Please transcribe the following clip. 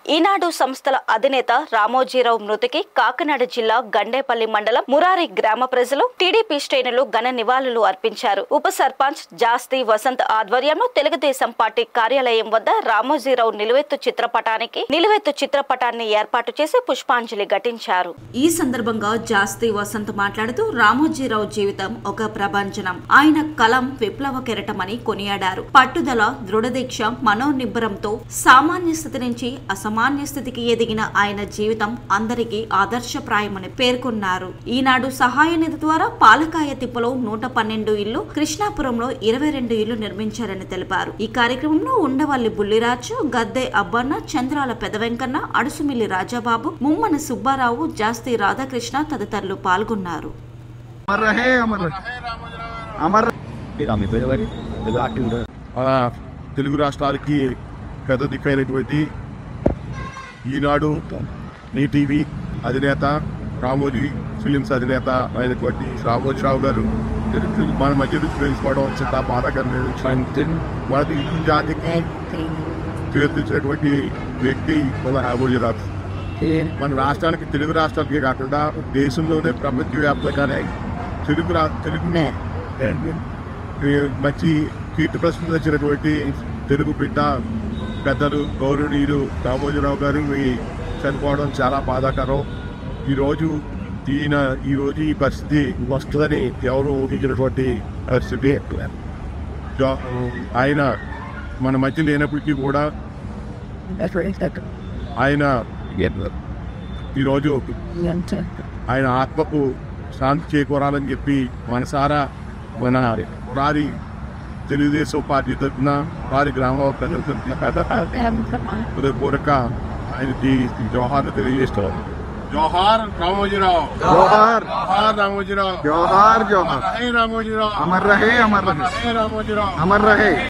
ఈనాడు సంస్థల అధినేత రామోజీరావు మృతికి కాకినాడ జిల్లా గండేపల్లి మండలం మురారి గ్రామ ప్రజలు టీడీపీ శ్రేణులు ఘన నివాళులు అర్పించారు. ఉప సర్పంచ్ జాస్తి వసంత్ ఆధ్వర్యంలో తెలుగుదేశం పార్టీ కార్యాలయం వద్ద రామోజీరావు నిలువెత్తు చిత్రపటాన్ని ఏర్పాటు చేసి పుష్పాంజలి ఘటించారు. ఈ సందర్భంగా జాస్తి వసంత్ మాట్లాడుతూ రామోజీరావు జీవితం ఒక ప్రభంజనం, ఆయన కలం విప్లవ కెరటమని కొనియాడారు. పట్టుదల, దృఢదీక్ష, మనోనిబ్బరంతో సామాన్య స్థితి నుంచి అసామాన్య స్థితికి ఎదిగిన ఆయన జీవితం అందరికీ ఆదర్శప్రాయమని పేర్కొన్నారు. ఈనాడు సహాయ నిధి ద్వారా పాలకాయ తిప్పలో 112 ఇళ్లు, కృష్ణాపురంలో 22 ఇళ్లు నిర్మించారని తెలిపారు. ఈ కార్యక్రమంలో ఉండవల్లి బుల్లిరాజు, గద్దె అబ్బన్న, చంద్రాల పెదవెంకన్న, అడుసుమిల్లి రాజాబాబు, ముమ్మన సుబ్బారావు, జాస్తి రాధాకృష్ణ తదితరులు పాల్గొన్నారు. తెలుగు రాష్ట్రాలకి పెద్ద దిక్కైనటువంటి ఈనాడు టీవీ అధినేత, రామోజీ ఫిలిమ్స్ అధినేత అయినటువంటి రామోజీరావు గారు మన మధ్య నుంచి తెలుసుకోవడం చాలా బాధాకరమైన. మన జాతికి తీర్చినటువంటి వ్యక్తి మన రామోజీరావు. మన రాష్ట్రానికి, తెలుగు రాష్ట్రాలకి కాకుండా దేశంలోనే ప్రపంచవ్యాప్తంగానే తెలుగునే మంచి కీర్తి ప్రశ్నలు వచ్చినటువంటి తెలుగు బిడ్డ పెద్దలు గౌరవనీయులు రామోజీరావు గారు చనిపోవడం చాలా బాధాకరం. ఈరోజు ఈ పరిస్థితి వస్తుందని ఎవరు ఊహించినటువంటి పరిస్థితి. ఆయన మన మధ్య లేనప్పటికీ కూడా ఆయన ఈరోజు ఆయన ఆత్మకు శాంతి చేకూరాలని చెప్పి మనసారా మన రారి తెలుగుదేశం పార్టీ తరఫున వారి గ్రామ పూర్వక ఆయనకి జోహార్ తెలియజేస్తారు. జోహార్ రామోజీరావు, జోహార్ రామోజీరావు, జోహార్ జోహార్, రామోజీరావు, అమర్ రహే, అమర్ రహే, రామోజీరావు, అమర్ రహే.